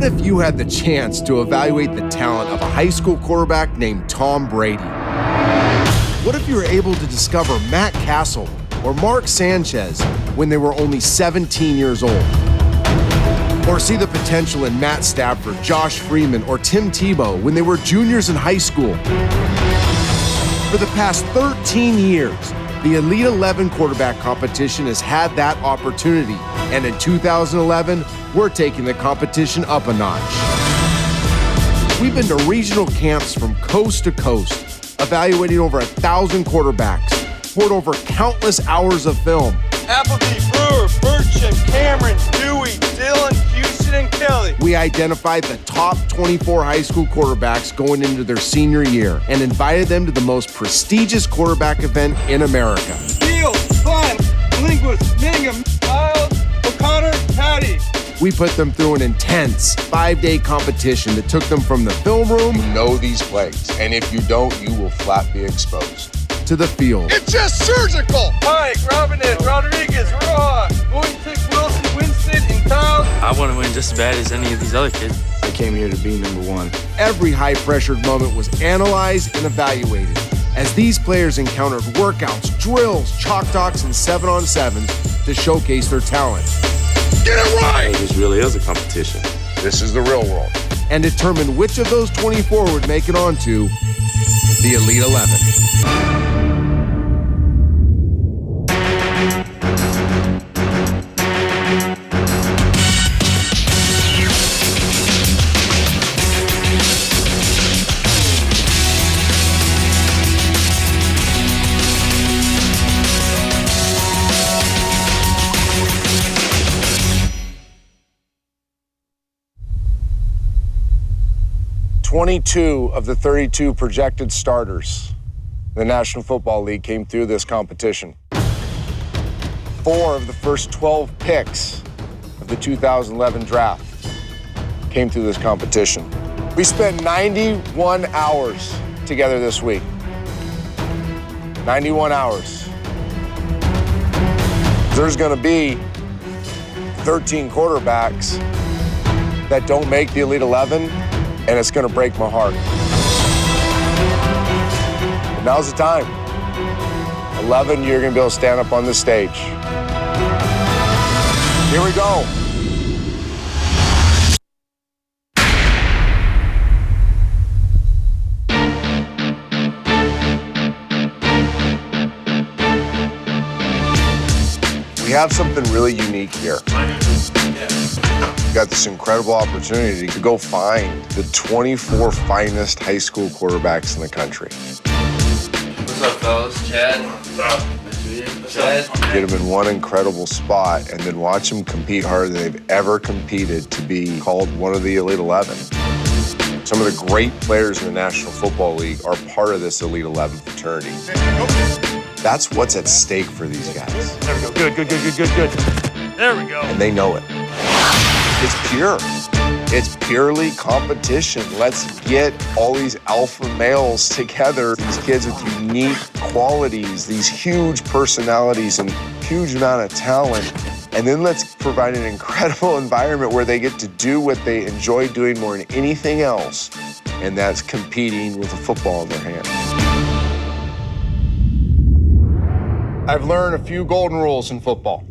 What if you had the chance to evaluate the talent of a high school quarterback named Tom Brady? What if you were able to discover Matt Castle or Mark Sanchez when they were only 17 years old? Or see the potential in Matt Stafford, Josh Freeman, or Tim Tebow when they were juniors in high school? For the past 13 years, the Elite 11 quarterback competition has had that opportunity, and in 2011, we're taking the competition up a notch. We've been to regional camps from coast to coast, evaluating over 1,000 quarterbacks, poured over countless hours of film. Appleby, Brewer, Burcham, Cameron, Dewey, Dillon, Houston, and Kelly. We identified the top 24 high school quarterbacks going into their senior year and invited them to the most prestigious quarterback event in America. Neal, Kline, Lindquist, Mangum, Miles, O'Connor, Patty. We put them through an intense 5-day competition that took them from the film room. You know these plays, and if you don't, you will flat be exposed. To the field. It's just surgical! Pike, Robinette, Rodriguez, Roa, Voytik, Wilson, Winston, and Kyle. I want to win just as bad as any of these other kids. I came here to be number one. Every high-pressured moment was analyzed and evaluated as these players encountered workouts, drills, chalk talks, and 7-on-7s to showcase their talent. Get it right! This really is a competition. This is the real world. And determine which of those 24 would make it onto the Elite 11. 22 of the 32 projected starters in the National Football League came through this competition. 4 of the first 12 picks of the 2011 draft came through this competition. We spent 91 hours together this week. 91 hours. There's going to be 13 quarterbacks that don't make the Elite 11, and it's going to break my heart. But now's the time. 11, you're going to be able to stand up on this stage. Here we go. We have something really unique here. We got this incredible opportunity to go find the 24 finest high school quarterbacks in the country. What's up, fellas? Chad. Nice to meet you. Chad. Get them in one incredible spot and then watch them compete harder than they've ever competed to be called one of the Elite 11. Some of the great players in the National Football League are part of this Elite 11 fraternity. That's what's at stake for these guys. There we go. Good. There we go. And they know it. It's pure. It's purely competition. Let's get all these alpha males together, these kids with unique qualities, these huge personalities and huge amount of talent. And then let's provide an incredible environment where they get to do what they enjoy doing more than anything else, and that's competing with a football in their hand. I've learned a few golden rules in football.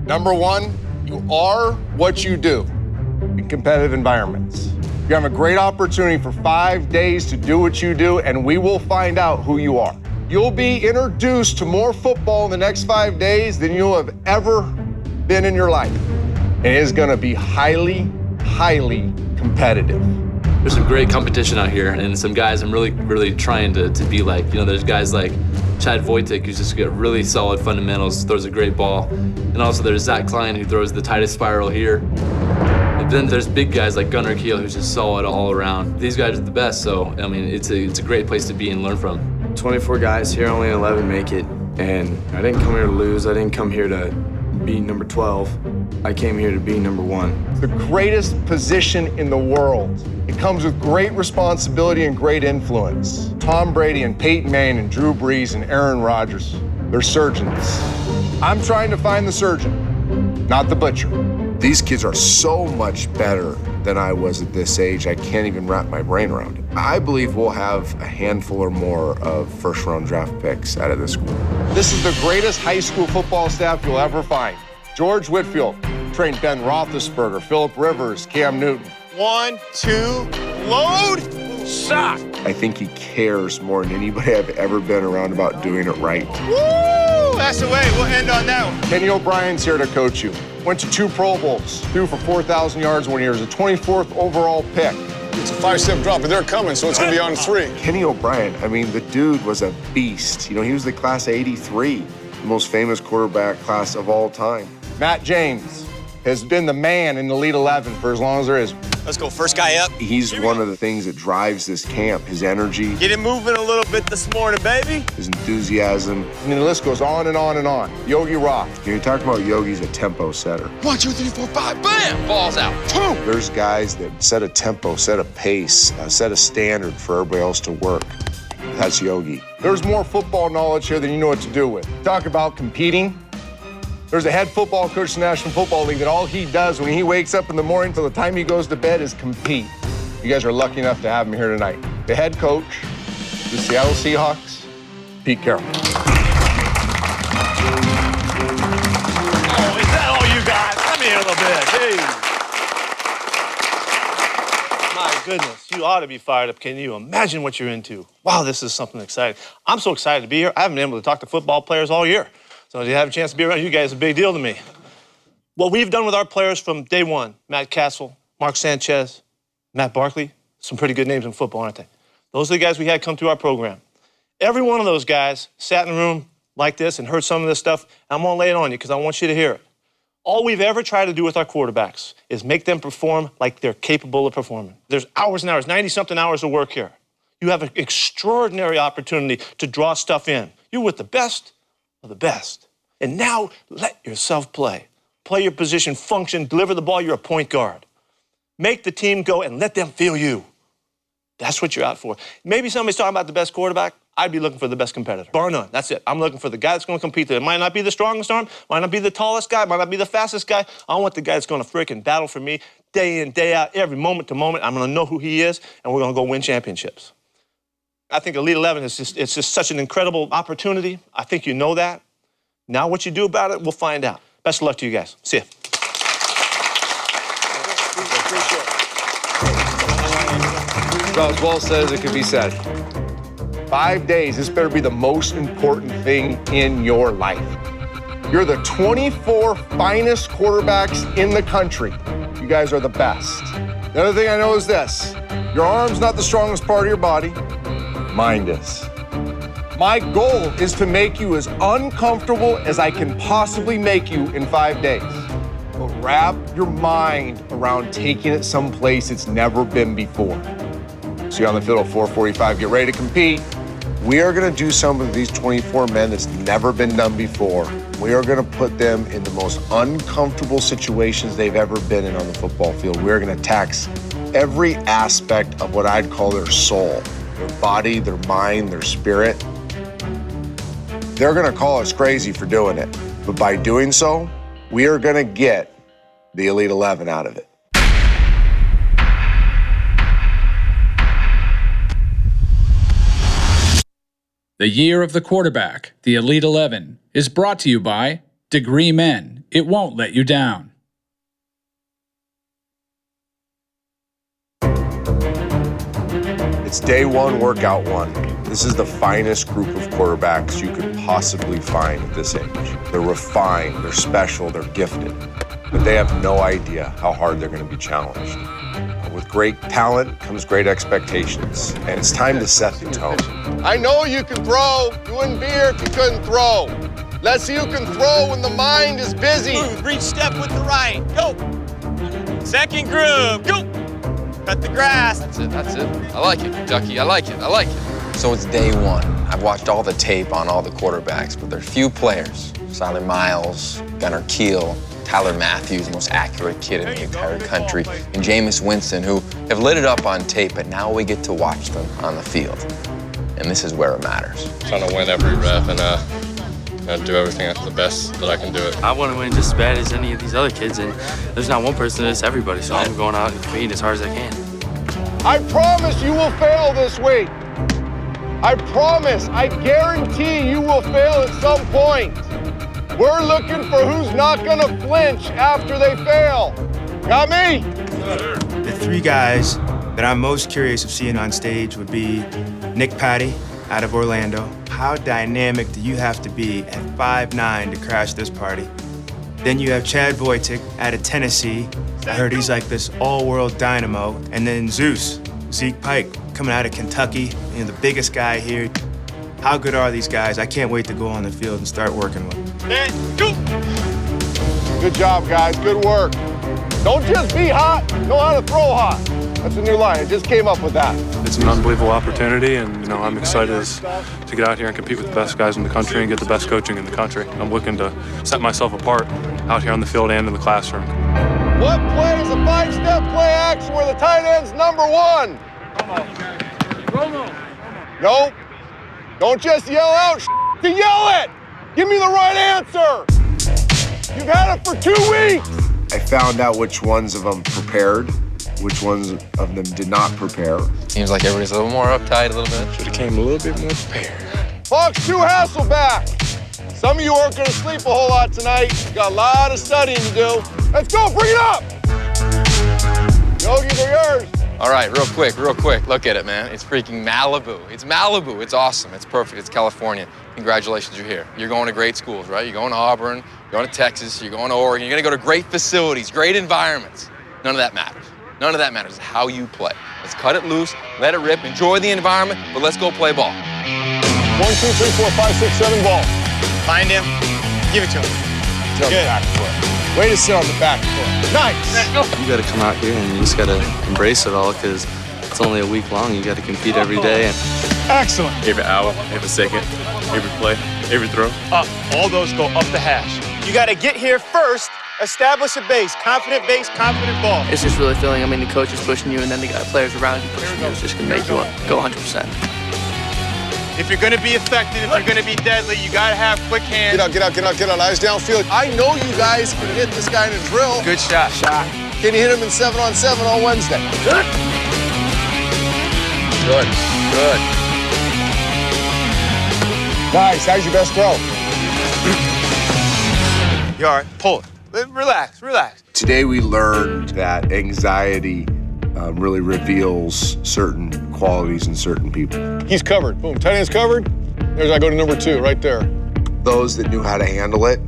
Number 1, you are what you do in competitive environments. You have a great opportunity for 5 days to do what you do, and we will find out who you are. You'll be introduced to more football in the next 5 days than you'll have ever been in your life. And it is gonna be highly, highly competitive. There's some great competition out here, and some guys I'm really trying to be like. You know, there's guys like Chad Voytik, who's just got really solid fundamentals, throws a great ball. And also there's Kline, who throws the tightest spiral here. And then there's big guys like Gunnar Keel, who's just solid all around. These guys are the best, so I mean, it's a great place to be and learn from. 24 guys here, only 11 make it. And I didn't come here to lose. I didn't come here to be number 12. I came here to be number 1. The greatest position in the world. It comes with great responsibility and great influence. Tom Brady and Peyton Manning and Drew Brees and Aaron Rodgers, they're surgeons. I'm trying to find the surgeon, not the butcher. These kids are so much better than I was at this age. I can't even wrap my brain around it. I believe we'll have a handful or more of first-round draft picks out of this school. This is the greatest high school football staff you'll ever find. George Whitfield trained Ben Roethlisberger, Phillip Rivers, Cam Newton. 1, 2, load, shot. I think he cares more than anybody I've ever been around about doing it right. Woo! That's the way. We'll end on that one. Kenny O'Brien's here to coach you. Went to 2 Pro Bowls, threw for 4,000 yards one year, was a 24th overall pick. It's a 5-step drop, but they're coming, so it's going to be on 3. Kenny O'Brien, I mean, the dude was a beast. You know, he was the class of '83, the most famous quarterback class of all time. Matt James has been the man in the Elite 11 for as long as there is. Let's go. First guy up. He's one of the things that drives this camp, his energy, Get it moving a little bit this morning, baby. his enthusiasm. I mean, the list goes on and on and on. Yogi Roth. You're talking about Yogi's a tempo setter. 1, 2, 3, 4, 5, Bam! Ball's out. There's guys that set a tempo, set a pace, set a standard for everybody else to work. That's Yogi. There's more football knowledge here than you know what to do with. Talk about competing. There's a head football coach in the National Football League that all he does when he wakes up in the morning till the time he goes to bed is compete. You guys are lucky enough to have him here tonight. The head coach, the Seattle Seahawks, Pete Carroll. Oh, is that all you got? Let me hear a little bit. Hey. My goodness, you ought to be fired up. Can you imagine what you're into? Wow, this is something exciting. I'm so excited to be here. I haven't been able to talk to football players all year. So to have a chance to be around you guys is a big deal to me. What we've done with our players from day one, Matt Castle, Mark Sanchez, Matt Barkley, some pretty good names in football, aren't they? Those are the guys we had come through our program. Every one of those guys sat in a room like this and heard some of this stuff, and I'm gonna lay it on you because I want you to hear it. All we've ever tried to do with our quarterbacks is make them perform like they're capable of performing. There's hours and hours, 90-something hours of work here. You have an extraordinary opportunity to draw stuff in. You're with the best of the best. And now let yourself play. Play your position, function, deliver the ball. You're a point guard. Make the team go and let them feel you. That's what you're out for. Maybe somebody's talking about the best quarterback. I'd be looking for the best competitor. Bar none. That's it. I'm looking for the guy that's going to compete. It might not be the strongest arm, might not be the tallest guy, might not be the fastest guy. I want the guy that's going to frickin' battle for me day in, day out, every moment to moment. I'm going to know who he is, and we're going to go win championships. I think Elite 11 is just such an incredible opportunity. I think you know that. Now what you do about it, we'll find out. Best of luck to you guys. See ya. About as well said as it can be said. 5 days, this better be the most important thing in your life. You're the 24 finest quarterbacks in the country. You guys are the best. The other thing I know is this. Your arm's not the strongest part of your body. Mine is. My goal is to make you as uncomfortable as I can possibly make you in 5 days. But wrap your mind around taking it someplace it's never been before. See you on the field at 4:45. Get ready to compete. We are going to do some of these 24 men that's never been done before. We are going to put them in the most uncomfortable situations they've ever been in on the football field. We're going to tax every aspect of what I'd call their soul, their body, their mind, their spirit. They're going to call us crazy for doing it. But by doing so, we are going to get the Elite 11 out of it. The Year of the Quarterback, the Elite 11, is brought to you by Degree Men. It won't let you down. It's day one, workout one. This is the finest group of quarterbacks you could possibly find at this age. They're refined, they're special, they're gifted, but they have no idea how hard they're going to be challenged. With great talent comes great expectations, and it's time to set the tone. I know you can throw. You wouldn't be here if you couldn't throw. Let's see who can throw when the mind is busy. Smooth, reach step with the right. Go. Second groove. Go. Cut the grass. That's it. I like it, Ducky. I like it. So it's day one. I've watched all the tape on all the quarterbacks, but there are few players. Siler Miles, Gunnar Kiel, Tyler Matthews, the most accurate kid in the entire country, and Jameis Winston, who have lit it up on tape, but now we get to watch them on the field. And this is where it matters. Trying to win every rep, and Gotta do everything the best that I can do it. I want to win just as bad as any of these other kids, and there's not one person, it's everybody, so I'm going out and competing as hard as I can. I promise you will fail this week. I promise, I guarantee you will fail at some point. We're looking for who's not gonna flinch after they fail. Got me? The three guys that I'm most curious of seeing on stage would be Nick Patty out of Orlando. How dynamic do you have to be at 5'9" to crash this party? Then you have Chad Voytik out of Tennessee. I heard he's like this all-world dynamo. And then Zeus, Zeke Pike, coming out of Kentucky, the biggest guy here. How good are these guys? I can't wait to go on the field and start working with them. Good job, guys. Good work. Don't just be hot, know how to throw hot. That's a new line. I just came up with that. It's an unbelievable opportunity, and I'm excited to get out here and compete with the best guys in the country and get the best coaching in the country. I'm looking to set myself apart out here on the field and in the classroom. What play is a 5-step play action where the tight end's number one? Nope. Don't just yell out to yell it. Give me the right answer. You've had it for 2 weeks. I found out which ones of them prepared, which ones of them did not prepare. Seems like everybody's a little more uptight a little bit. Should have came a little bit more prepared. Fox 2 Hasselback. Some of you aren't going to sleep a whole lot tonight. You got a lot of studying to do. Let's go, bring it up. Yogi, they're yours. All right, real quick. Look at it, man. It's freaking Malibu. It's Malibu. It's awesome. It's perfect. It's California. Congratulations, you're here. You're going to great schools, right? You're going to Auburn, you're going to Texas, you're going to Oregon. You're going to go to great facilities, great environments. None of that matters. None of that matters. It's how you play. Let's cut it loose, let it rip, enjoy the environment, but let's go play ball. 1, 2, 3, 4, 5, 6, 7 ball. Find him. Give it to him. Sit on the back foot. Way to sit on the back foot. Nice. You got to come out here and you just got to embrace it all because it's only a week long. You got to compete every day. Excellent. Favorite hour, favorite second, favorite play, favorite throw. Up. All those go up the hash. You got to get here first, establish a base, confident ball. It's just really feeling, the coach is pushing you and then the players around you pushing you. It's just going to make you go 100%. If you're going to be effective, if you're going to be deadly, you got to have quick hands. Get out. Eyes downfield. I know you guys can hit this guy in a drill. Good shot. Can you hit him in 7-on-7 on Wednesday? Good. Nice. How's your best throw? You all right? Pull it. Relax. Today we learned that anxiety really reveals certain qualities in certain people. He's covered. Boom. Tight end's covered. There's I go to number 2 right there. Those that knew how to handle it,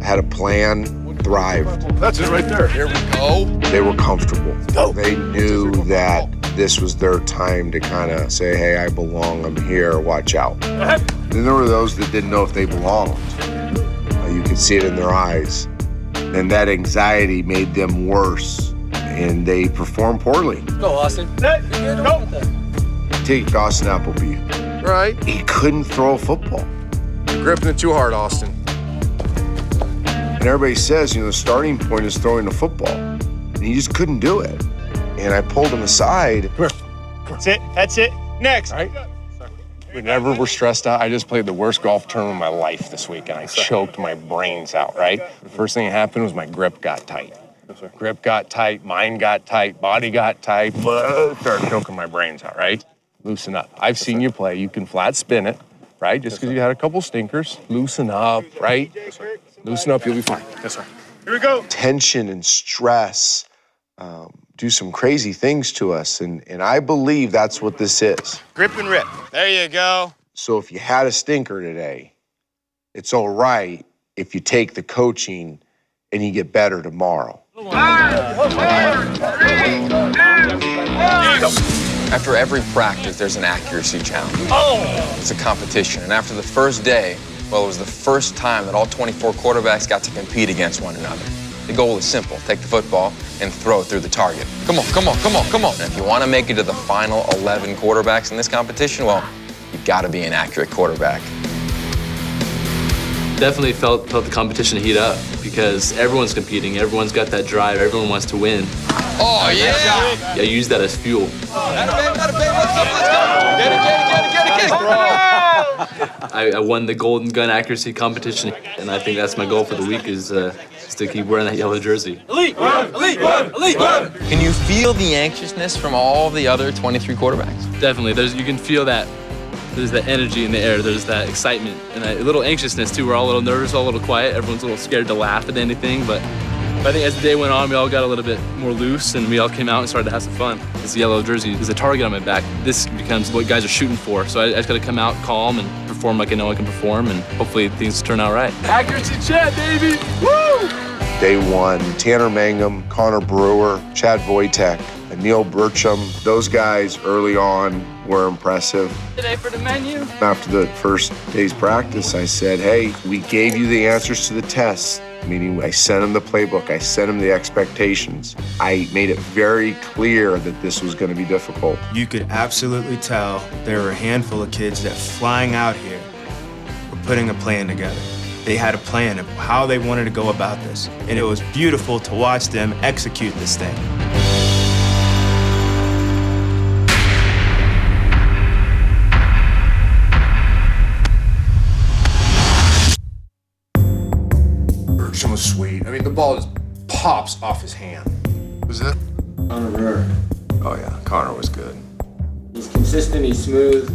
had a plan, thrived. That's it right there. Here we go. They were comfortable. They knew that this was their time to kind of say, hey, I belong, I'm here, watch out. Then there were those that didn't know if they belonged. You could see it in their eyes. And that anxiety made them worse, and they performed poorly. Go, Austin. Go. Take Austin Appleby. Right. He couldn't throw a football. You're gripping it too hard, Austin. And everybody says, the starting point is throwing the football. And he just couldn't do it. And I pulled him aside. That's it. Next. All right. We never were stressed out. I just played the worst golf tournament of my life this week, and I choked my brains out, right? The first thing that happened was my grip got tight. Grip got tight, mind got tight, body got tight. Started choking my brains out, right? Loosen up. I've seen you play. You can flat spin it, right? Just because you had a couple stinkers. Loosen up, right? Loosen up, you'll be fine. Yes, sir. Here we go. Tension and stress do some crazy things to us, and I believe that's what this is. Grip and rip. There you go. So if you had a stinker today, it's all right if you take the coaching and you get better tomorrow. After every practice, there's an accuracy challenge. It's a competition, and after the first day, well, it was the first time that all 24 quarterbacks got to compete against one another. The goal is simple. Take the football and throw it through the target. Come on. And if you want to make it to the final 11 quarterbacks in this competition, well, you've got to be an accurate quarterback. Definitely felt the competition heat up because everyone's competing. Everyone's got that drive. Everyone wants to win. Oh, yeah. Yeah, use that as fuel. Let's go. Get it. I won the Golden Gun accuracy competition, and I think that's my goal for the week is to keep wearing that yellow jersey. Elite one, elite one, elite one. Can you feel the anxiousness from all the other 23 quarterbacks? Definitely. You can feel that. There's that energy in the air. There's that excitement and a little anxiousness too. We're all a little nervous, all a little quiet. Everyone's a little scared to laugh at anything, but I think as the day went on, we all got a little bit more loose, and we all came out and started to have some fun. This yellow jersey is a target on my back. This becomes what guys are shooting for. So I just got to come out calm and perform like I know I can perform, and hopefully things turn out right. Accuracy Chad, baby! Woo! Day one, Tanner Mangum, Connor Brewer, Chad Voytik, and Neal Burcham. Those guys early on were impressive. Today for the menu. After the first day's practice, I said, hey, we gave you the answers to the tests. Meaning I sent them the playbook, I sent them the expectations. I made it very clear that this was going to be difficult. You could absolutely tell there were a handful of kids that flying out here were putting a plan together. They had a plan of how they wanted to go about this, and it was beautiful to watch them execute this thing. Burcham was sweet. I mean, the ball just pops off his hand. Was that? Connor Brewer. Oh, yeah. Connor was good. He's consistent, he's smooth,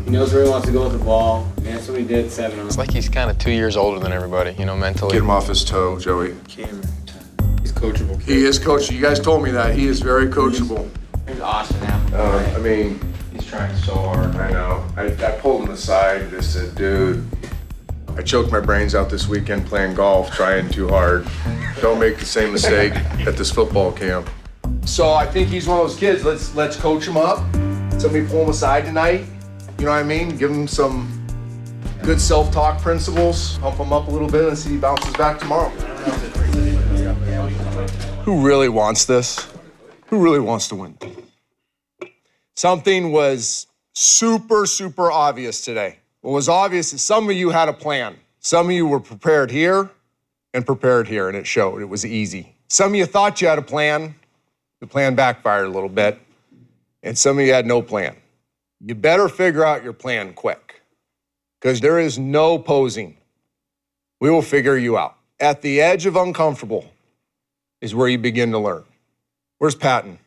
he knows where he wants to go with the ball, and that's what he did 7 on. It's like he's kind of 2 years older than everybody, you know, mentally. Get him off his toe, Joey. He's coachable. He is coachable. You guys told me that. He is very coachable. He's Austin Appleby. I mean, He's trying so hard. I know. I pulled him aside and just said, dude, I choked my brains out this weekend playing golf, trying too hard. Don't make the same mistake at this football camp. So I think he's one of those kids. Let's coach him up. Somebody pull him aside tonight. You know what I mean? Give him some good self-talk principles. Pump him up a little bit and see he bounces back tomorrow. Who really wants this? Who really wants to win? Something was super, super obvious today. What was obvious is some of you had a plan. Some of you were prepared here, and it showed. It was easy. Some of you thought you had a plan. The plan backfired a little bit, and some of you had no plan. You better figure out your plan quick, because there is no posing. We will figure you out. At the edge of uncomfortable is where you begin to learn. Where's Patton?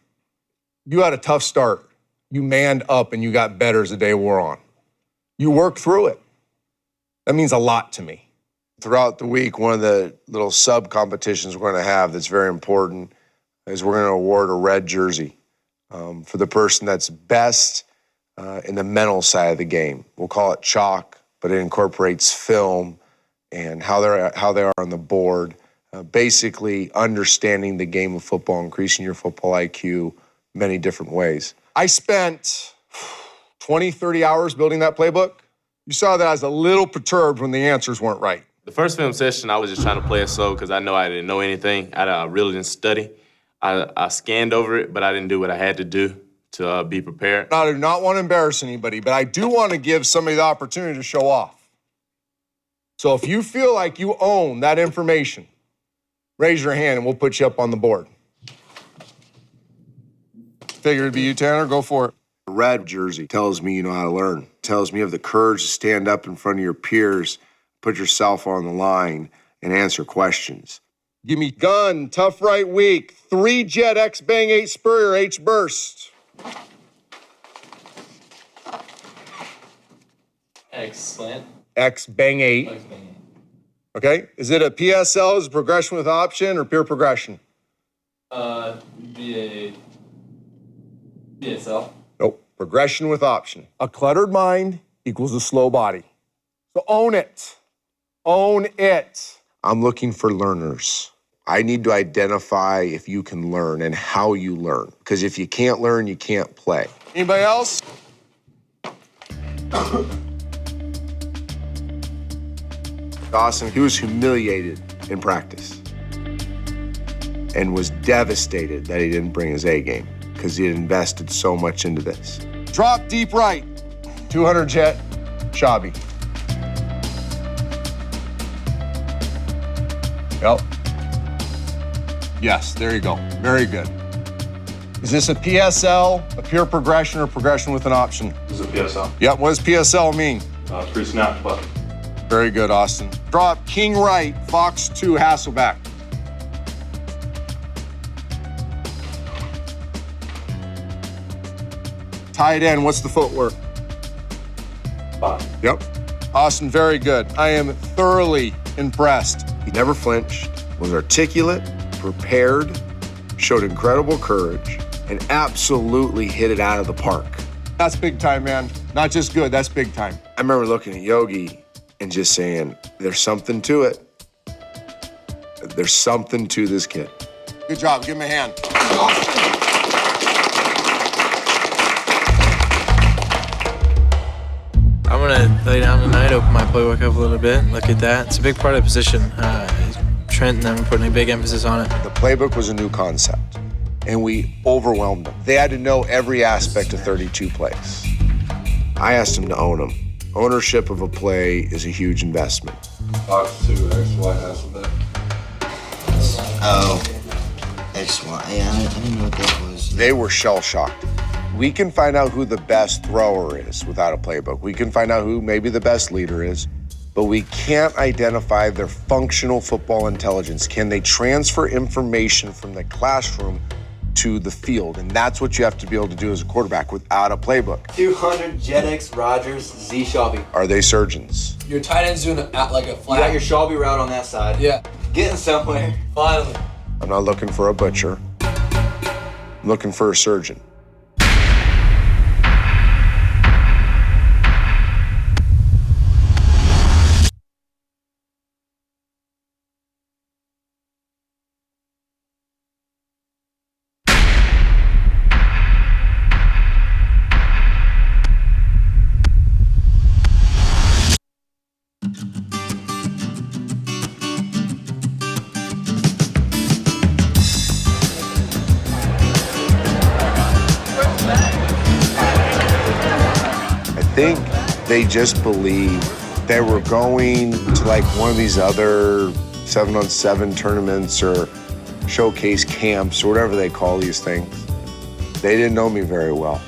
You had a tough start. You manned up and you got better as the day wore on. You worked through it. That means a lot to me. Throughout the week, one of the little sub-competitions we're going to have that's very important is we're going to award a red jersey for the person that's best in the mental side of the game. We'll call it chalk, but it incorporates film and how they are on the board. Basically understanding the game of football, increasing your football IQ many different ways. I spent 20, 30 hours building that playbook. You saw that I was a little perturbed when the answers weren't right. The first film session, I was just trying to play it slow because I know I didn't know anything. I really didn't study. I scanned over it, but I didn't do what I had to do to be prepared. I do not want to embarrass anybody, but I do want to give somebody the opportunity to show off. So if you feel like you own that information, raise your hand and we'll put you up on the board. Figured it'd be you, Tanner. Go for it. A red jersey tells me you know how to learn. Tells me you have the courage to stand up in front of your peers, put yourself on the line, and answer questions. Give me gun, tough right weak, 3 jet, X bang, 8 spurrier, H burst. X slant. X bang 8. X bang 8. Okay, is it a PSL, is it progression with option, or pure progression? Be a PSL. Nope, progression with option. A cluttered mind equals a slow body. So own it. Own it. I'm looking for learners. I need to identify if you can learn and how you learn. Because if you can't learn, you can't play. Anybody else? Dawson, he was humiliated in practice and was devastated that he didn't bring his A game because he had invested so much into this. Drop deep right, 200 jet, Shabby. Yep. Yes, there you go. Very good. Is this a PSL, a pure progression, or progression with an option? This is a PSL. Yep, what does PSL mean? Pre-snap, but Very good, Austin. Drop King right, Fox 2, Hasselback. Tight end, what's the footwork? 5. Yep. Austin, very good. I am thoroughly impressed. He never flinched, was articulate, prepared, showed incredible courage, and absolutely hit it out of the park. That's big time, man. Not just good, that's big time. I remember looking at Yogi and just saying, there's something to it. There's something to this kid. Good job, give him a hand. I'm gonna lay down tonight, open my playbook up a little bit, look at that. It's a big part of the position. Trent and them are putting a big emphasis on it. The playbook was a new concept, and we overwhelmed them. They had to know every aspect of 32 plays. I asked them to own them. Ownership of a play is a huge investment. Fox 2, XY Hasselback. Oh, XY. Yeah, I didn't know what that was. They were shell-shocked. We can find out who the best thrower is without a playbook. We can find out who maybe the best leader is, but we can't identify their functional football intelligence. Can they transfer information from the classroom to the field? And that's what you have to be able to do as a quarterback without a playbook. 200 Jetix, Rogers, Z Shelby. Are they surgeons? Your tight end's doing like a flat. You got your Shelby route on that side. Yeah. Getting somewhere. Finally. I'm not looking for a butcher. I'm looking for a surgeon. I think they just believed they were going to like one of these other 7-on-7 tournaments or showcase camps or whatever they call these things. They didn't know me very well.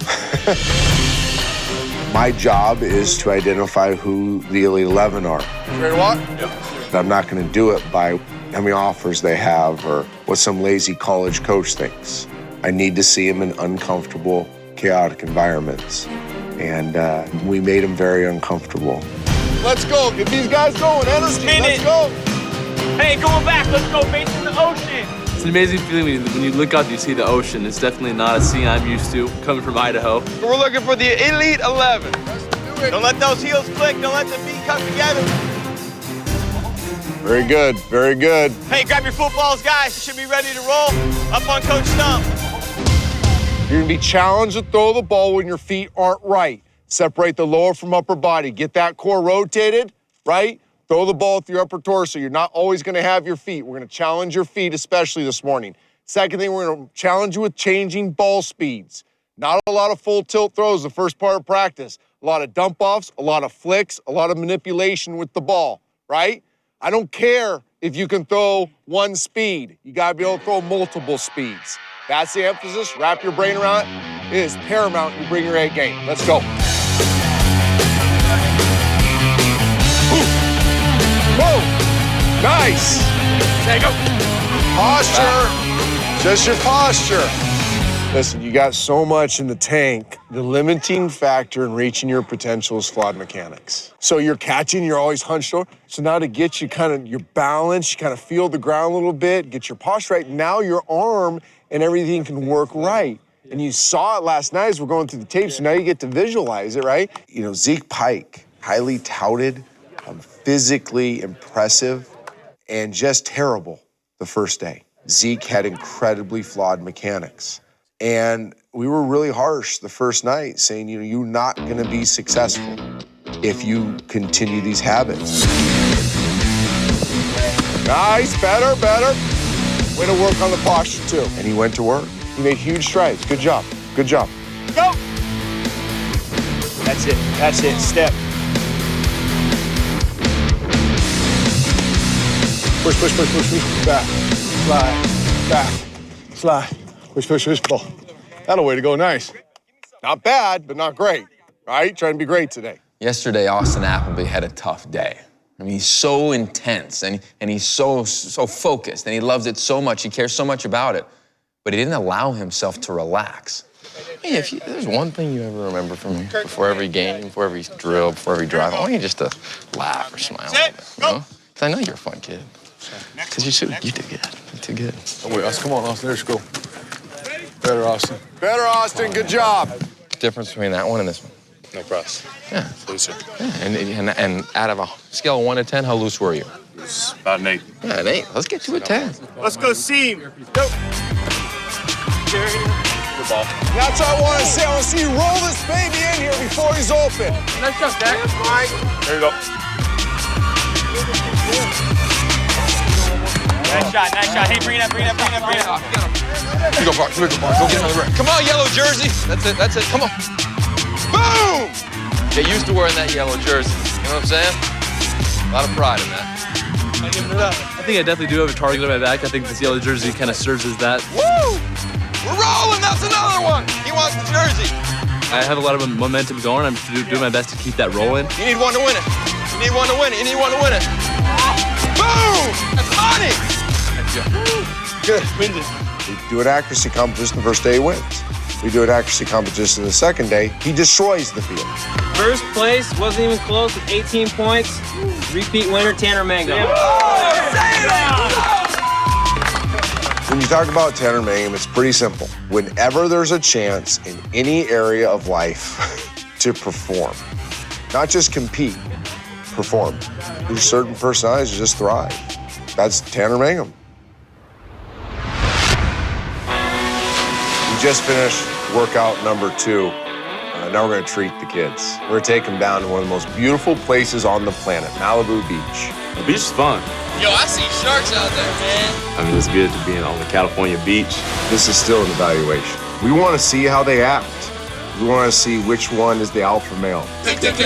My job is to identify who the Elite 11 are. Ready to walk? Yep. But I'm not going to do it by how many offers they have or what some lazy college coach thinks. I need to see them in uncomfortable, chaotic environments. And we made them very uncomfortable. Let's go. Get these guys going. Energy. Let's go. Hey, going back. Let's go facing the ocean. It's an amazing feeling when you look out and you see the ocean. It's definitely not a scene I'm used to coming from Idaho. We're looking for the Elite 11. Don't let those heels click. Don't let the feet come together. Very good. Very good. Hey, grab your footballs, guys. You should be ready to roll. Up on Coach Stump. You're going to be challenged to throw the ball when your feet aren't right. Separate the lower from upper body. Get that core rotated, right? Throw the ball with your upper torso. You're not always going to have your feet. We're going to challenge your feet, especially this morning. Second thing, we're going to challenge you with changing ball speeds. Not a lot of full tilt throws the first part of practice. A lot of dump offs, a lot of flicks, a lot of manipulation with the ball, right? I don't care if you can throw one speed. You got to be able to throw multiple speeds. That's the emphasis. Wrap your brain around it. It is paramount you bring your A game. Let's go. Whoa! Nice. There you go. Posture. Just your posture. Listen, you got so much in the tank. The limiting factor in reaching your potential is flawed mechanics. So you're catching, you're always hunched over. So now to get you kind of your balance, you kind of feel the ground a little bit, get your posture right. Now your arm and everything can work right. And you saw it last night as we're going through the tape, so now you get to visualize it, right? You know, Zeke Pike, highly touted, physically impressive, and just terrible the first day. Zeke had incredibly flawed mechanics. And we were really harsh the first night, saying, you know, you're not going to be successful if you continue these habits. Nice, better. Way to work on the posture, too. And he went to work. He made huge strides. Good job. Good job. Go. That's it. Step. Push. Back. Slide. Push. Ball. That'll way to go. Nice. Not bad, but not great. Right? Trying to be great today. Yesterday, Austin Appleby had a tough day. I mean, he's so intense, and he's so focused, and he loves it so much, he cares so much about it, but he didn't allow himself to relax. I mean, if there's one thing you ever remember from me, before every game, before every drill, before every drive, I want you just to laugh or smile a little bit, you know? Because I know you're a fun kid. Because you did good. You did good. Oh, wait, Austin, come on, Austin, there's go. Better, Austin. Better, Austin, good job. Difference between that one and this one? No press. Yeah. Looser. Yeah, and out of a scale of 1 to 10, how loose were you? It's about an 8. Yeah, an 8. Let's get to a 10. Let's go seam. Go. Good ball. That's what I want to see. I want to see you roll this baby in here before he's open. Nice job, Dak. There you go. Nice shot. Hey, bring it up. Here you go, Bart. Go get another red. Come on, yellow jersey. That's it. Come on. Boom! Get used to wearing that yellow jersey. You know what I'm saying? A lot of pride in that. I think I definitely do have a target on my back. I think this yellow jersey kind of serves as that. Woo! We're rolling. That's another one. He wants the jersey. I have a lot of momentum going. I'm doing my best to keep that rolling. You need one to win it. You need one to win it. Boom! That's money! Good. We do an accuracy competition the first day, he wins. We do an accuracy competition the second day, he destroys the field. First place, wasn't even close with 18 points. Repeat winner, Tanner Mangum. When you talk about Tanner Mangum, it's pretty simple. Whenever there's a chance in any area of life to perform, not just compete, perform. There's certain personalities that just thrive. That's Tanner Mangum. We just finished workout number 2. Now we're gonna treat the kids. We're gonna take them down to one of the most beautiful places on the planet, Malibu Beach. The beach is fun. Yo, I see sharks out there, man. I mean, it's good to be on the California beach. This is still an evaluation. We wanna see how they act. We wanna see which one is the alpha male. I think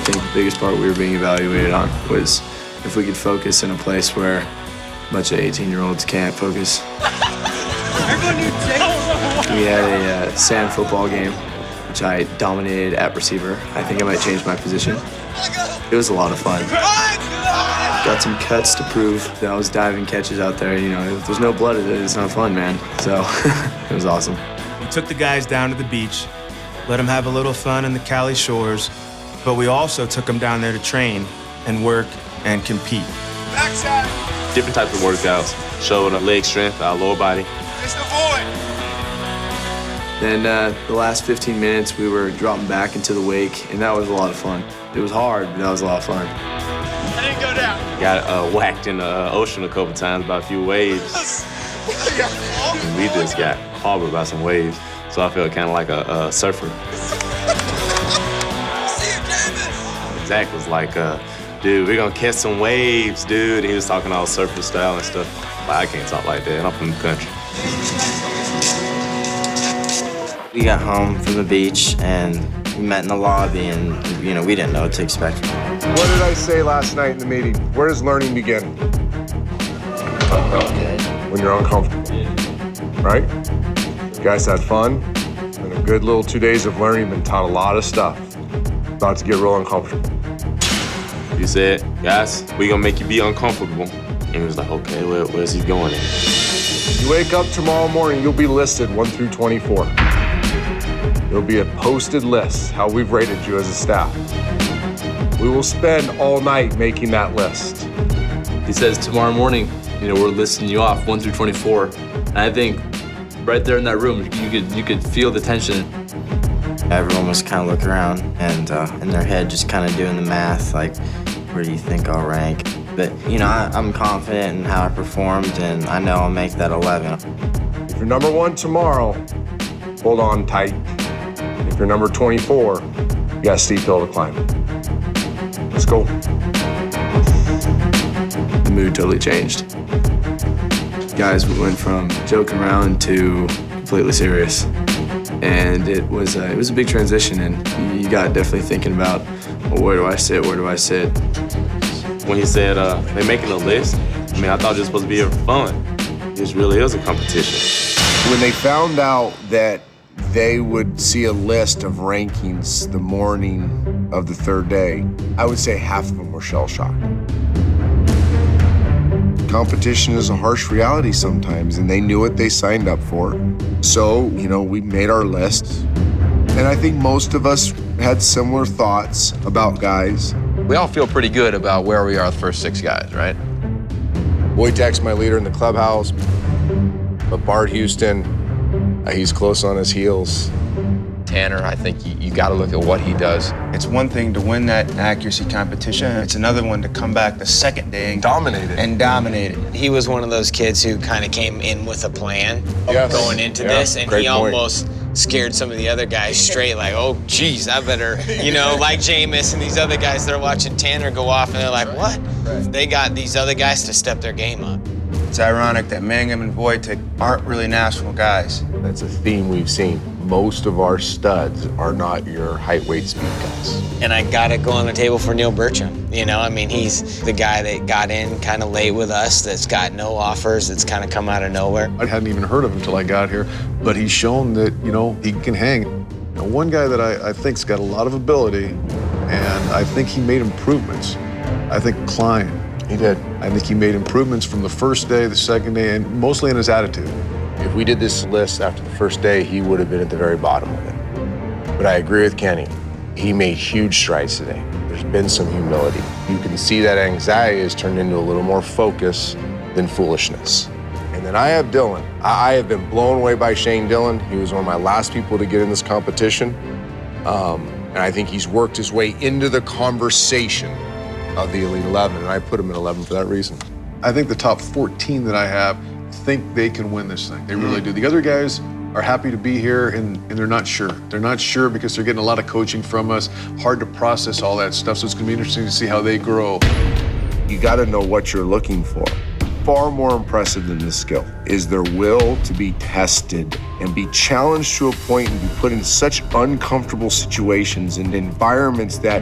the biggest part we were being evaluated on was if we could focus in a place where a bunch of 18-year-olds can't focus. We had a sand football game, which I dominated at receiver. I think I might change my position. It was a lot of fun. Got some cuts to prove that I was diving catches out there. You know, if there's no blood in it, it's not fun, man. So it was awesome. We took the guys down to the beach, let them have a little fun in the Cali shores, but we also took them down there to train and work and compete. Backside. Different types of workouts. Shoulder, leg strength, our lower body. It's the void. Then the last 15 minutes, we were dropping back into the wake, and that was a lot of fun. It was hard, but that was a lot of fun. I didn't go down. Got whacked in the ocean a couple times by a few waves. And we just got harbored by some waves, so I felt kind of like a surfer. See you, Jameis. Zach was like, dude, we're gonna catch some waves, dude. And he was talking all surfer style and stuff. Like, I can't talk like that. I'm from the country. We got home from the beach and we met in the lobby and, you know, we didn't know what to expect. What did I say last night in the meeting? Where does learning begin? When you're uncomfortable, right? You guys had fun, and a good little 2 days of learning, been taught a lot of stuff. About to get real uncomfortable. You said, guys, we gonna make you be uncomfortable. And he was like, okay, where's he going at? You wake up tomorrow morning, you'll be listed 1 through 24. There'll be a posted list, how we've rated you as a staff. We will spend all night making that list. He says tomorrow morning, you know, we're listing you off 1 through 24. And I think right there in that room, you could feel the tension. Everyone was kind of looking around and in their head just kind of doing the math, like, where do you think I'll rank? But, you know, I'm confident in how I performed, and I know I'll make that 11. If you're number 1 tomorrow, hold on tight. If you're number 24, you got a steep hill to climb. Let's go. The mood totally changed. Guys, we went from joking around to completely serious. And it was a big transition, and you got definitely thinking about, well, where do I sit? When he said they're making a list, I mean, I thought it was supposed to be for fun. This really is a competition. When they found out that they would see a list of rankings the morning of the third day, I would say half of them were shell-shocked. Competition is a harsh reality sometimes, and they knew what they signed up for. So, we made our list. And I think most of us had similar thoughts about guys. We all feel pretty good about where we are the first 6 guys, right? Voytik's my leader in the clubhouse, but Bart Houston, he's close on his heels. Tanner, I think you got to look at what he does. It's one thing to win that accuracy competition. It's another one to come back the second day and dominate it. He was one of those kids who kind of came in with a plan going into this, and great he point. Almost scared some of the other guys straight, like, oh, geez, I better, like Jameis and these other guys, they're watching Tanner go off, and they're like, what? They got these other guys to step their game up. It's ironic that Mangum and Voytik aren't really national guys. That's a theme we've seen. Most of our studs are not your height, weight, speed guys. And I got to go on the table for Neal Burcham. He's the guy that got in kind of late with us, that's got no offers, that's kind of come out of nowhere. I hadn't even heard of him until I got here, but he's shown that, he can hang. One guy that I think's got a lot of ability, and I think he made improvements. I think Kline. He did. I think he made improvements from the first day, the second day, and mostly in his attitude. If we did this list after the first day, he would have been at the very bottom of it. But I agree with Kenny. He made huge strides today. There's been some humility. You can see that anxiety has turned into a little more focus than foolishness. And then I have Dillon. I have been blown away by Shane Dillon. He was one of my last people to get in this competition. And I think he's worked his way into the conversation of the Elite 11, and I put him at 11 for that reason. I think the top 14 that I have think they can win this thing. They really do. The other guys are happy to be here, and they're not sure. They're not sure because they're getting a lot of coaching from us. Hard to process all that stuff, so it's gonna be interesting to see how they grow. You got to know what you're looking for. Far more impressive than the skill is their will to be tested and be challenged to a point and be put in such uncomfortable situations and environments that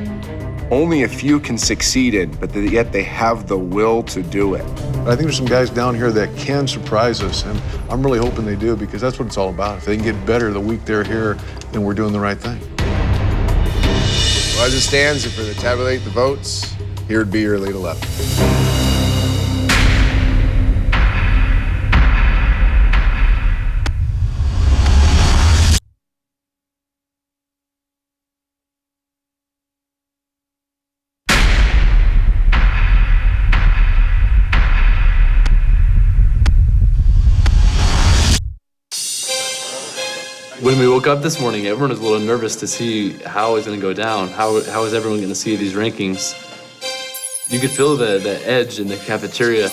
only a few can succeed in, but yet they have the will to do it. But I think there's some guys down here that can surprise us, and I'm really hoping they do, because that's what it's all about. If they can get better the week they're here, then we're doing the right thing. Well, as it stands, if we were to tabulate the votes, here would be your Elite 11. When we woke up this morning, everyone was a little nervous to see how it was going to go down. How is everyone going to see these rankings? You could feel the edge in the cafeteria.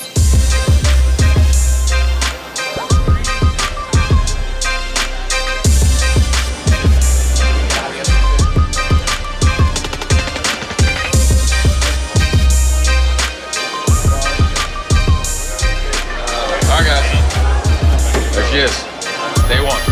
All right, guys. There she is. Day 1.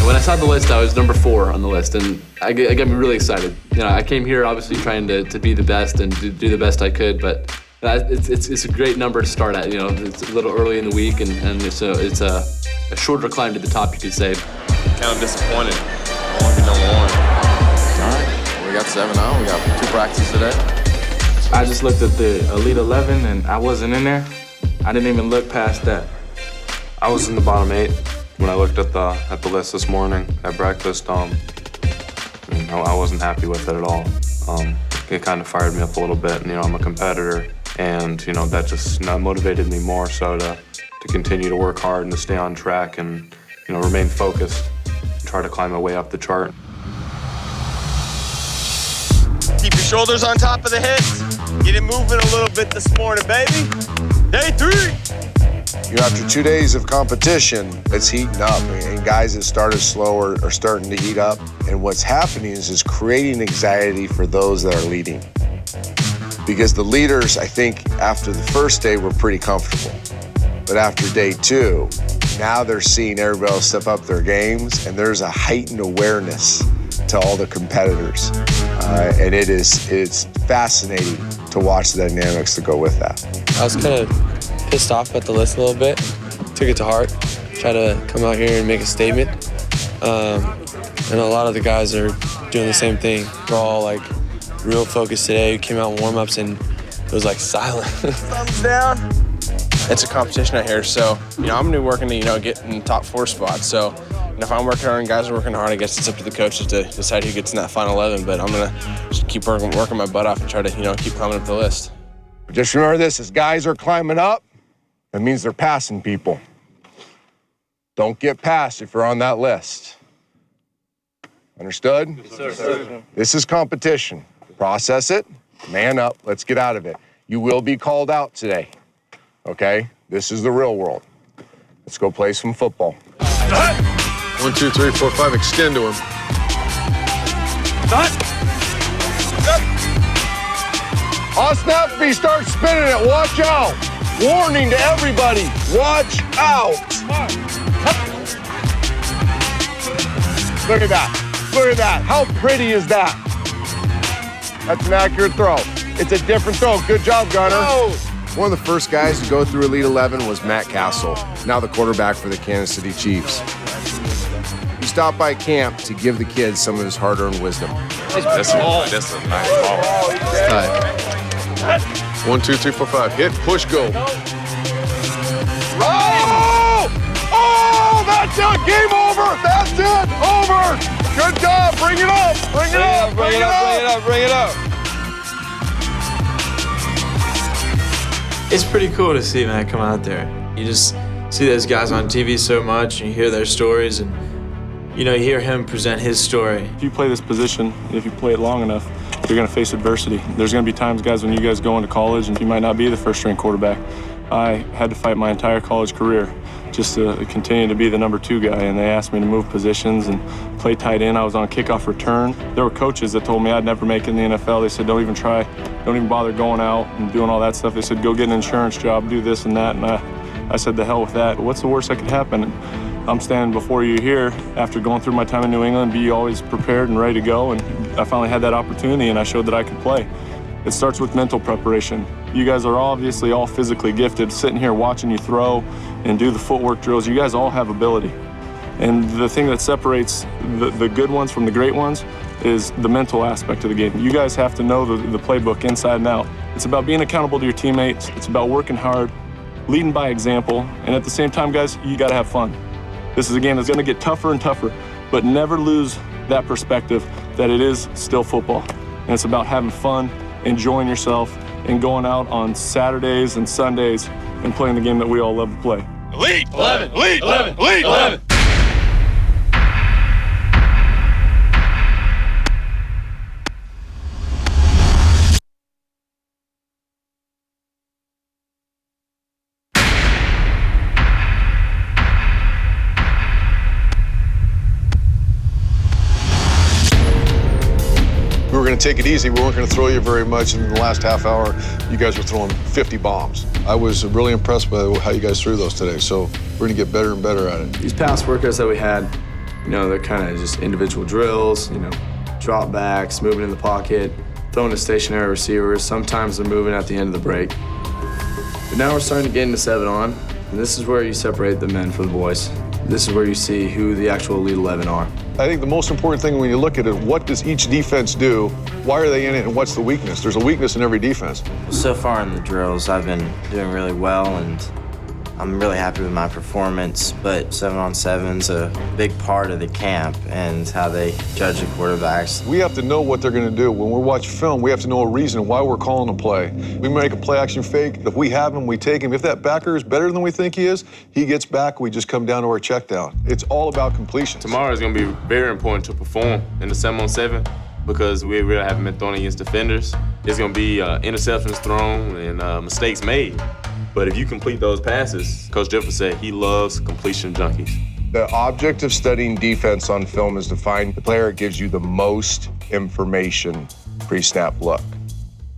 When I saw the list, I was number 4 on the list, and I got me really excited. I came here obviously trying to be the best and to do the best I could, but it's a great number to start at. It's a little early in the week, and it's a shorter climb to the top, you could say. Kind of disappointed. I want to be number 1. All right, we got 7 now. We got 2 practices today. I just looked at the Elite 11, and I wasn't in there. I didn't even look past that. I was in the bottom 8 when I looked at the list this morning at breakfast. I wasn't happy with it at all. It kind of fired me up a little bit. And, I'm a competitor, and that just motivated me more so to continue to work hard and to stay on track and remain focused and try to climb my way up the chart. Keep your shoulders on top of the hips. Get it moving a little bit this morning, baby. Day 3. After 2 days of competition, it's heating up, and guys that started slow are starting to heat up. And what's happening is creating anxiety for those that are leading. Because the leaders, I think, after the first day were pretty comfortable. But after day 2, now they're seeing everybody else step up their games, and there's a heightened awareness to all the competitors. And it's fascinating to watch the dynamics that go with that. I was kind of pissed off at the list a little bit. Took it to heart. try to come out here and make a statement. And a lot of the guys are doing the same thing. We're all like real focused today. We came out in warm-ups and it was like silent. Thumbs down. It's a competition out here, so I'm gonna be working to get in the top 4 spots. So if I'm working hard and guys are working hard, I guess it's up to the coaches to decide who gets in that final 11. But I'm gonna just keep working my butt off and try to keep climbing up the list. Just remember this: as guys are climbing up, that means they're passing people. Don't get passed if you're on that list. Understood? Yes, sir. This is competition. Process it, man up, let's get out of it. You will be called out today, okay? This is the real world. Let's go play some football. 1, 2, 3, 4, 5, extend to him. On snap, if he starts spinning it, watch out. Warning to everybody, watch out. Look at that. Look at that. How pretty is that? That's an accurate throw. It's a different throw. Good job, Gunner. One of the first guys to go through Elite 11 was Matt Castle, now the quarterback for the Kansas City Chiefs. He stopped by camp to give the kids some of his hard-earned wisdom. That's a nice ball. It's tight. 1, 2, 3, 4, 5. Hit, push, go. Oh! Oh, that's it. Game over. That's it. Over. Good job. Bring it up. Bring it up. Bring it up. Bring it up. Bring it up. It's pretty cool to see, man, come out there. You just see those guys on TV so much, and you hear their stories, and you hear him present his story. If you play this position, if you play it long enough, you're going to face adversity. There's going to be times, guys, when you guys go into college and you might not be the first-string quarterback. I had to fight my entire college career just to continue to be the number 2 guy, and they asked me to move positions and play tight end. I was on kickoff return. There were coaches that told me I'd never make it in the NFL. They said, don't even try, don't even bother going out and doing all that stuff. They said, go get an insurance job, do this and that, and I said, the hell with that. What's the worst that could happen? And I'm standing before you here after going through my time in New England, be always prepared and ready to go, and I finally had that opportunity, and I showed that I could play. It starts with mental preparation. You guys are obviously all physically gifted. Sitting here watching you throw and do the footwork drills, you guys all have ability. And the thing that separates the good ones from the great ones is the mental aspect of the game. You guys have to know the playbook inside and out. It's about being accountable to your teammates. It's about working hard, leading by example, and at the same time, guys, you gotta have fun. This is a game that's gonna get tougher and tougher, but never lose that perspective that it is still football. And it's about having fun, enjoying yourself, and going out on Saturdays and Sundays and playing the game that we all love to play. Elite 11, Elite 11, Elite 11. We were going to take it easy. We weren't going to throw you very much. In the last half hour, you guys were throwing 50 bombs. I was really impressed by how you guys threw those today. So we're going to get better and better at it. These past workouts that we had, they're kind of just individual drills, drop backs, moving in the pocket, throwing to stationary receivers. Sometimes they're moving at the end of the break. But now we're starting to get into 7-on, and this is where you separate the men from the boys. This is where you see who the actual Elite 11 are. I think the most important thing when you look at it, what does each defense do? Why are they in it, and what's the weakness? There's a weakness in every defense. So far in the drills, I've been doing really well, and I'm really happy with my performance, but 7-on-7's a big part of the camp and how they judge the quarterbacks. We have to know what they're going to do. When we're watching film, we have to know a reason why we're calling a play. We make a play-action fake. If we have him, we take him. If that backer is better than we think he is, he gets back. We just come down to our check down. It's all about completion. Tomorrow is going to be very important to perform in the 7-on-7 because we really haven't been throwing against defenders. It's going to be interceptions thrown and mistakes made. But if you complete those passes, Coach Jeffers said he loves completion junkies. The object of studying defense on film is to find the player that gives you the most information pre-snap look.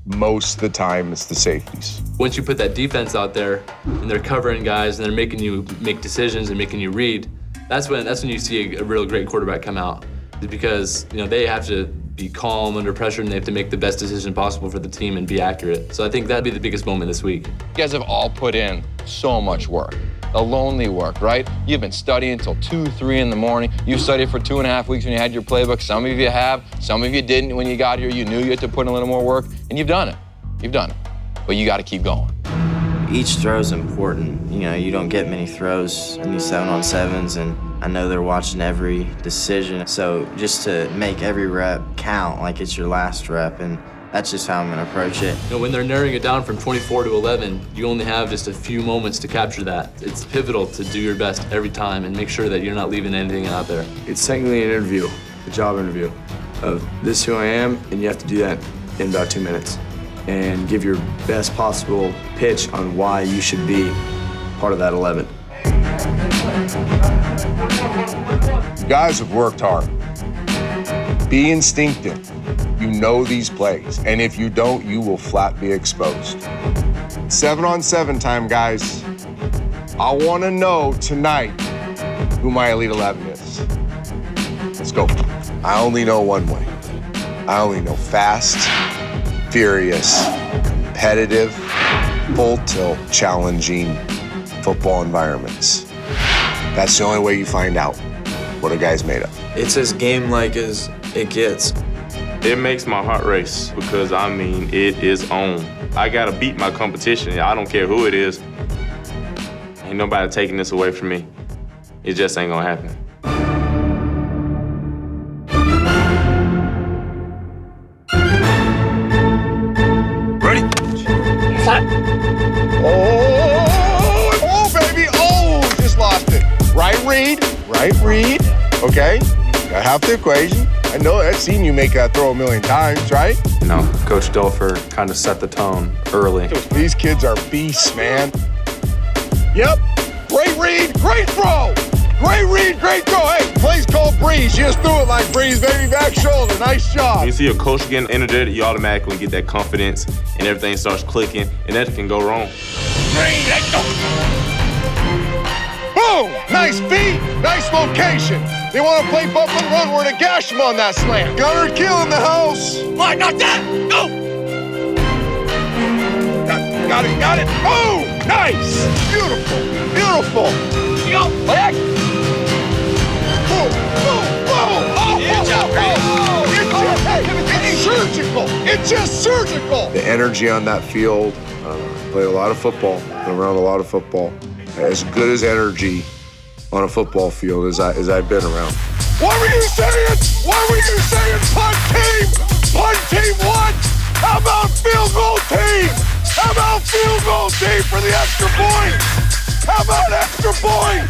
Most of the time, it's the safeties. Once you put that defense out there and they're covering guys and they're making you make decisions and making you read, that's when you see a real great quarterback come out. It's because they have to be calm under pressure and they have to make the best decision possible for the team and be accurate. So I think that'd be the biggest moment this week. You guys have all put in so much work. the lonely work, right? You've been studying until 2, 3 in the morning. You studied for 2.5 weeks when you had your playbook. Some of you have, some of you didn't when you got here. You knew you had to put in a little more work, and you've done it. You've done it. But you got to keep going. Each throw is important. You know, you don't get many throws in these 7-on-7s, and I know they're watching every decision. So just to make every rep count like it's your last rep, and that's just how I'm gonna approach it. You know, when they're narrowing it down from 24 to 11, you only have just a few moments to capture that. It's pivotal to do your best every time and make sure that you're not leaving anything out there. It's technically an interview, a job interview of this is who I am, and you have to do that in about 2 minutes and give your best possible pitch on why you should be part of that 11. You guys have worked hard. Be instinctive. You know these plays, and if you don't, you will flat be exposed. 7-on-7 time, guys. I want to know tonight who my Elite 11 is. Let's go. I only know one way. I only know fast, furious, competitive, full-tilt, challenging football environments. That's the only way you find out what a guy's made of. It's as game-like as it gets. It makes my heart race because, I mean, it is on. I gotta beat my competition. I don't care who it is. Ain't nobody taking this away from me. It just ain't gonna happen. Ready? Oh, baby, oh, just lost it. Right read, okay? Got half the equation. I know, I've seen you make that throw a million times, right? No, Coach Dilfer kind of set the tone early. These kids are beasts, man. Yep, great read, great throw. Great read, great throw. Hey, play's called Breeze. You just threw it like Breeze, baby, back shoulder. Nice job. When you see a coach getting energetic, you automatically get that confidence and everything starts clicking, and that can go wrong. Boom! Nice beat, nice location. They want to play bump and run. We're to gash him on that slam. Gunner Kill in the house. Why not that? Go! Got it. Boom! Nice! Beautiful. Go, back. Boom! Oh! It's surgical. It's just surgical. The energy on that field. Played a lot of football. Been around a lot of football. As good as energy on a football field as I've been around. What were you saying? Punt team what? How about field goal team? How about field goal team for the extra point? How about extra point?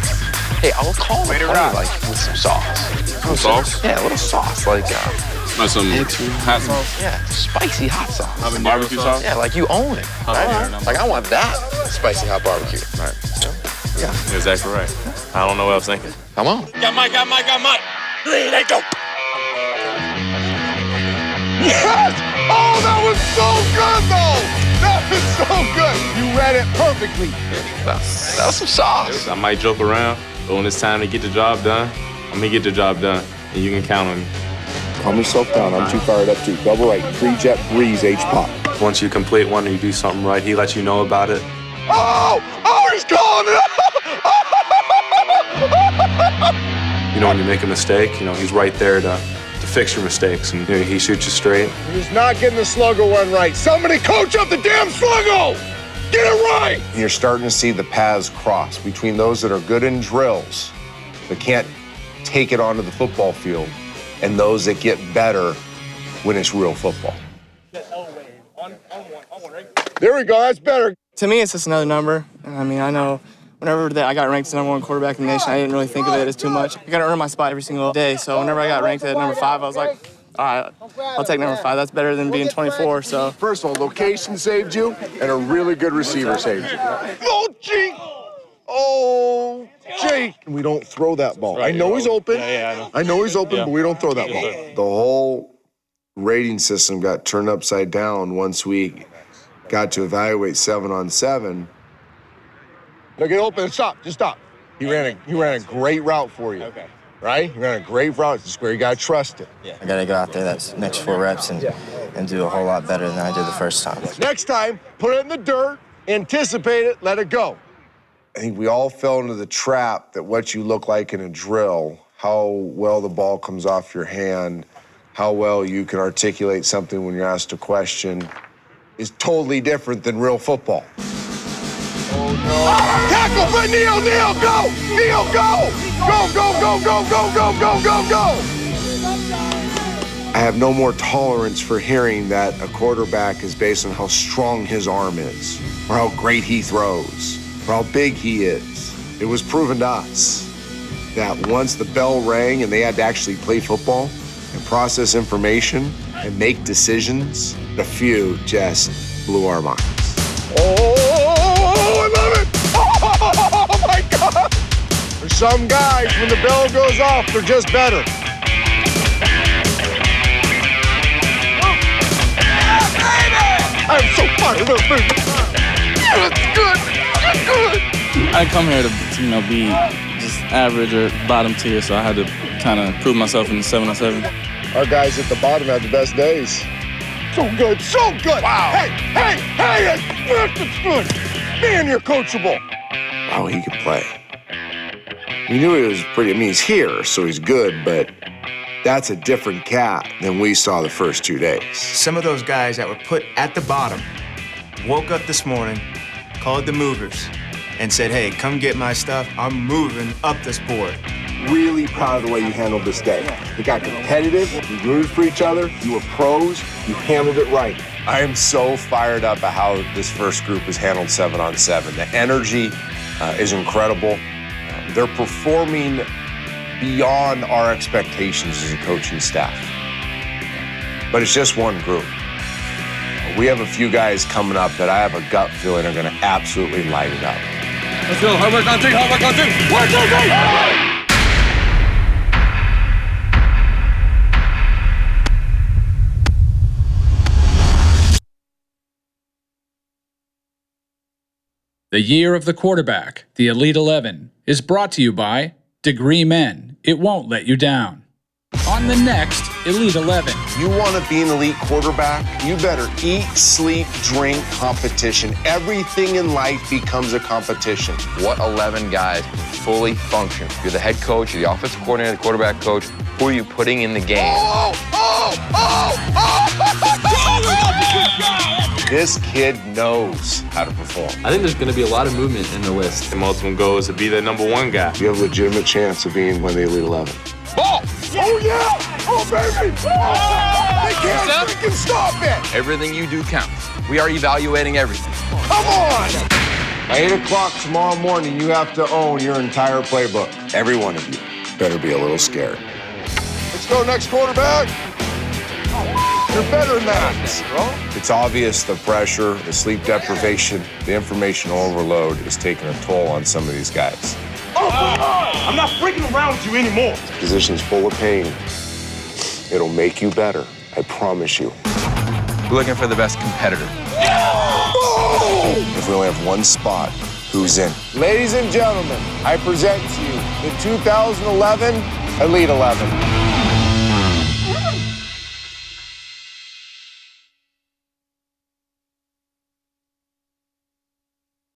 Hey, I'll call it like with some sauce. Some sauce? Yeah, a little sauce, like some hot sauce? Yeah, spicy hot sauce. Barbecue sauce? Yeah, like you own it. Right? Like I want that spicy hot barbecue. Right. Yeah. You're exactly right. I don't know what I was thinking. Come on. Got Mike. Let's go. Yes! Oh, that was so good, though! That was so good. You read it perfectly. That was some sauce. I might joke around, but when it's time to get the job done, I'm gonna get the job done, and you can count on me. Calm yourself down. I'm too fired up, too. Double right. 3-jet Breeze H-pop. Once you complete one or you do something right, he lets you know about it. Oh, he's calling it out! You know, when you make a mistake, you know, he's right there to fix your mistakes, and you know, he shoots you straight. He's not getting the sluggo one right. Somebody coach up the damn sluggo! Get it right! And you're starting to see the paths cross between those that are good in drills but can't take it onto the football field and those that get better when it's real football. There we go, that's better. To me, it's just another number. I mean, I know whenever I got ranked as the #1 quarterback in the nation, I didn't really think of it as too much. I got to earn my spot every single day. So whenever I got ranked at number 5, I was like, all right, I'll take number 5. That's better than being 24. So first of all, location saved you, and a really good receiver saved you. Oh, Zeke! Oh, Jake! We don't throw that ball. I know he's open. I know he's open, but we don't throw that ball. The whole rating system got turned upside down once we got to evaluate 7-on-7. Now get open. Stop. Just stop. He ran a great route for you. Okay. Right? He ran a great route. This is where you got to trust it. I got to go out there that next 4 reps and do a whole lot better than I did the first time. Next time, put it in the dirt, anticipate it, let it go. I think we all fell into the trap that what you look like in a drill, how well the ball comes off your hand, how well you can articulate something when you're asked a question, is totally different than real football. Oh, no. Tackle by Neal! Neal, go! Neal, go! Go, go, go, go, go, go, go, go, go! I have no more tolerance for hearing that a quarterback is based on how strong his arm is, or how great he throws, or how big he is. It was proven to us that once the bell rang and they had to actually play football and process information and make decisions, a few just blew our minds. Oh, I love it! Oh, my God! For some guys, when the bell goes off, they're just better. I'm so fired up, baby. It's good. It's good. I come here to, be just average or bottom tier, so I had to kind of prove myself in the 7 on 7. Our guys at the bottom have the best days. So good, so good. Wow. Hey, it's good. Man, you're coachable. Wow, he can play. We knew he was pretty, he's here, so he's good, but that's a different cat than we saw the first 2 days. Some of those guys that were put at the bottom woke up this morning, called the movers, and said, hey, come get my stuff. I'm moving up this board. Really proud of the way you handled this day. You got competitive, you rooted for each other, you were pros, you handled it right. I am so fired up at how this first group is handled 7 on 7. The energy is incredible. They're performing beyond our expectations as a coaching staff. But it's just one group. We have a few guys coming up that I have a gut feeling are gonna absolutely light it up. Let's go, hard work on 3, hard work on 2. 1, 2, 3! The Year of the Quarterback, the Elite 11, is brought to you by Degree Men. It won't let you down. On the next Elite 11. You want to be an elite quarterback? You better eat, sleep, drink, competition. Everything in life becomes a competition. What 11 guys can fully function? You're the head coach, you're the offensive coordinator, the quarterback coach. Who are you putting in the game? This kid knows how to perform. I think there's going to be a lot of movement in the list. The ultimate goal is to be that number 1 guy. You have a legitimate chance of being one of the Elite 11. Ball! Oh, yeah! Oh, baby! Oh! They can't freaking stop it! Everything you do counts. We are evaluating everything. Come on! By 8 o'clock tomorrow morning, you have to own your entire playbook. Every one of you better be a little scared. Let's go, next quarterback! You're better than that. It's obvious the pressure, the sleep deprivation, the information overload is taking a toll on some of these guys. I'm not freaking around with you anymore. This position's full of pain. It'll make you better, I promise you. We're looking for the best competitor. If we only have one spot, who's in? Ladies and gentlemen, I present to you the 2011 Elite 11.